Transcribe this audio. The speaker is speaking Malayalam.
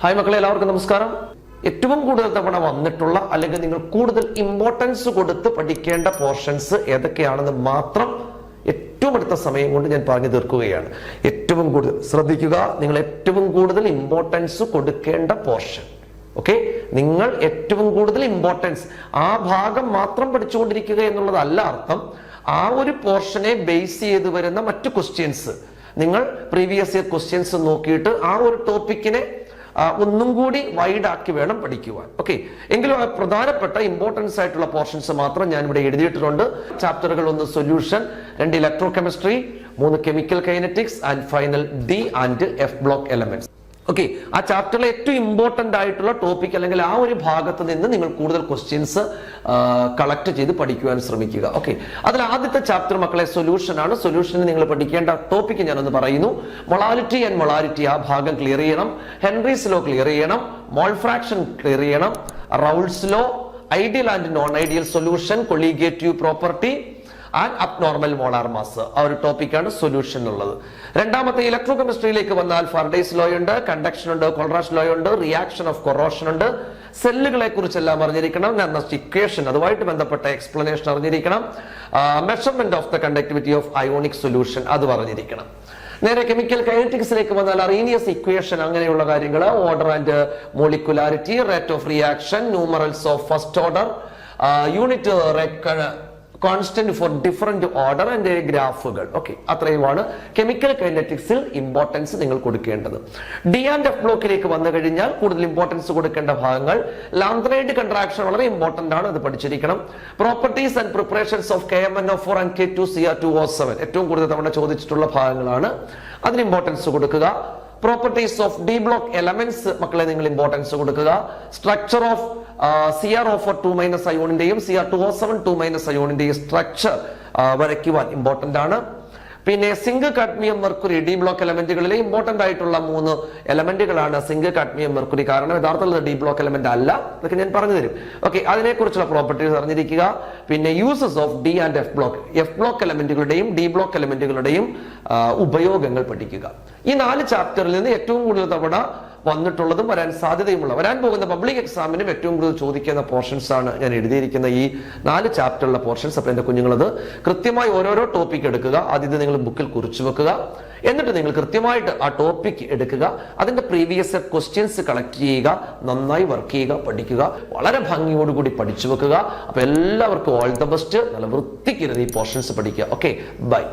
ഹായ് മക്കളെ, എല്ലാവർക്കും നമസ്കാരം. ഏറ്റവും കൂടുതൽ തവണ വന്നിട്ടുള്ള അല്ലെങ്കിൽ നിങ്ങൾ കൂടുതൽ ഇമ്പോർട്ടൻസ് കൊടുത്ത് പഠിക്കേണ്ട പോർഷൻസ് ഏതൊക്കെയാണെന്ന് മാത്രം ഏറ്റവും അടുത്ത സമയം കൊണ്ട് ഞാൻ പറഞ്ഞു തീർക്കുകയാണ്. ഏറ്റവും കൂടുതൽ ശ്രദ്ധിക്കുക, നിങ്ങൾ ഏറ്റവും കൂടുതൽ ഇമ്പോർട്ടൻസ് കൊടുക്കേണ്ട പോർഷൻ. ഓക്കെ, നിങ്ങൾ ഏറ്റവും കൂടുതൽ ഇമ്പോർട്ടൻസ് ആ ഭാഗം മാത്രം പഠിച്ചുകൊണ്ടിരിക്കുക എന്നുള്ളതല്ല അർത്ഥം. ആ ഒരു പോർഷനെ ബേസ് ചെയ്ത് വരുന്ന മറ്റു ക്വസ്റ്റ്യൻസ് നിങ്ങൾ പ്രീവിയസ് ഇയർ ക്വസ്റ്റ്യൻസ് നോക്കിയിട്ട് ആ ഒരു ടോപ്പിക്കിനെ ഒന്നും കൂടി വൈഡ് ആക്കി വേണം പഠിക്കുവാൻ. ഓക്കെ, എങ്കിലും പ്രധാനപ്പെട്ട ഇമ്പോർട്ടൻസ് ആയിട്ടുള്ള പോർഷൻസ് മാത്രം ഞാൻ ഇവിടെ എഴുതിയിട്ടുണ്ട്. ചാപ്റ്ററുകൾ 1 solution, 2 electro chemistry, 3 chemical kinetics and final D and F block elements. Okay, ആ ചാപ്റ്ററിലെ ഏറ്റവും ഇമ്പോർട്ടന്റ് ആയിട്ടുള്ള ടോപ്പിക് അല്ലെങ്കിൽ ആ ഒരു ഭാഗത്ത് നിന്ന് നിങ്ങൾ കൂടുതൽ ക്വസ്റ്റ്യൻസ് കളക്ട് ചെയ്ത് പഠിക്കുവാൻ ശ്രമിക്കുക. ഓക്കെ, അതിൽ ആദ്യത്തെ ചാപ്റ്റർ മക്കളെ സൊല്യൂഷൻ ആണ്. സൊല്യൂഷനിൽ നിങ്ങൾ പഠിക്കേണ്ട ടോപ്പിക് ഞാനൊന്ന് പറയുന്നു. മൊളാലിറ്റി ആൻഡ് മൊളാരിറ്റി ആ ഭാഗം ക്ലിയർ ചെയ്യണം. ഹെൻറീസ് ലോ ക്ലിയർ ചെയ്യണം. മോൾ ഫ്രാക്ഷൻ ക്ലിയർ ചെയ്യണം. Raoult's law, ideal and non ideal solution, colligative property and abnormal molar mass. ആ ഒരു ടോപ്പിക്കാണ് സൊല്യൂഷൻ ഉള്ളത്. രണ്ടാമത്തെ ഇലക്ട്രോ കെമിസ്ട്രിയിലേക്ക് വന്നാൽ ഫാരഡേസ് ലോ ഉണ്ട്, കണ്ടക്ഷൻ ഉണ്ട്, കൊളറാഷ് ലോ ഉണ്ട്, റിയാക്ഷൻ ഓഫ് കൊറോഷൻ ഉണ്ട്, സെല്ലുകളെ കുറിച്ചെല്ലാം അറിഞ്ഞിരിക്കണം, ഇക്വേഷൻ അതുമായിട്ട് ബന്ധപ്പെട്ട എക്സ്പ്ലനേഷൻ അറിഞ്ഞിരിക്കണം, measurement of the conductivity of ionic solution അത് പറഞ്ഞിരിക്കണം. നേരെ കെമിക്കൽ കൈനറ്റിക്സിലേക്ക് വന്നാൽ അറീനിയസ് ഇക്വേഷൻ അങ്ങനെയുള്ള കാര്യങ്ങൾ, order and molecularity, rate of reaction, numerals of first order, unit constant for different order and ഗ്രാഫുകൾ. ഓക്കെ, അത്രയുമാണ് കെമിക്കൽ കൈനറ്റിക്സിൽ ഇമ്പോർട്ടൻസ് നിങ്ങൾ കൊടുക്കേണ്ടത്. D ആൻഡ് F ബ്ലോക്കിലേക്ക് വന്നു കഴിഞ്ഞാൽ കൂടുതൽ ഇമ്പോർട്ടൻസ് കൊടുക്കേണ്ട ഭാഗങ്ങൾ ലാന്ത്രൈഡ് കൺട്രാക്ഷൻ വളരെ ഇമ്പോർട്ടന്റ് ആണ്, അത് പഠിച്ചിരിക്കണം. Properties and preparations of KMnO4 and K2Cr2O7 ഏറ്റവും കൂടുതൽ തവണ ചോദിച്ചിട്ടുള്ള ഭാഗങ്ങളാണ്, അതിന് ഇമ്പോർട്ടൻസ് കൊടുക്കുക. Properties of D block elements മക്കളെ നിങ്ങൾ ഇമ്പോർട്ടൻസ് കൊടുക്കുക. സ്ട്രക്ചർ ഓഫ് CrO4 2- അയോണിന്റെയും Cr2O7 2- അയോണിന്റെയും സ്ട്രക്ചർ വരയ്ക്കുവാൻ ഇമ്പോർട്ടന്റ് ആണ്. പിന്നെ zinc, cadmium, mercury D block എലമെന്റുകളിലെ ഇമ്പോർട്ടന്റ് ആയിട്ടുള്ള 3 എലമെന്റുകളാണ് സിങ്ക്, കാഡ്മിയം, മെർക്കുറി. കാരണം യഥാർത്ഥത്തിൽ D ബ്ലോക്ക് എലമെന്റ് അല്ല, അതൊക്കെ ഞാൻ പറഞ്ഞു തരും. ഓക്കെ, അതിനെക്കുറിച്ചുള്ള പ്രോപ്പർട്ടീസ് അറിഞ്ഞിരിക്കുക. പിന്നെ uses of D and F block എലമെന്റുകളുടെയും D ബ്ലോക്ക് എലമെന്റുകളുടെയും ഉപയോഗങ്ങൾ പഠിക്കുക. ഈ 4 ചാപ്റ്ററിൽ നിന്ന് ഏറ്റവും കൂടുതൽ തവണ വന്നിട്ടുള്ളതും വരാൻ സാധ്യതയുമുള്ള വരാൻ പോകുന്ന പബ്ലിക് എക്സാമിനും ഏറ്റവും കൂടുതൽ ചോദിക്കുന്ന പോർഷൻസ് ആണ് ഞാൻ എഴുതിയിരിക്കുന്ന ഈ 4 ചാപ്റ്ററിലുള്ള പോർഷൻസ്. അപ്പൊ എന്റെ കുഞ്ഞുങ്ങളത് കൃത്യമായി ഓരോരോ ടോപ്പിക് എടുക്കുക. ആദ്യം നിങ്ങൾ ബുക്കിൽ കുറിച്ചു വെക്കുക. എന്നിട്ട് നിങ്ങൾ കൃത്യമായിട്ട് ആ ടോപ്പിക് എടുക്കുക. അതിന്റെ പ്രീവിയസ് ക്വസ്റ്റ്യൻസ് കളക്ട് ചെയ്യുക. നന്നായി വർക്ക് ചെയ്യുക, പഠിക്കുക. വളരെ ഭംഗിയോടുകൂടി പഠിച്ചു വെക്കുക. അപ്പൊ എല്ലാവർക്കും ഓൾ ദ ബെസ്റ്റ്. നല്ല വൃത്തിക്ക് ഈ പോർഷൻസ് പഠിക്കുക. Okay, by.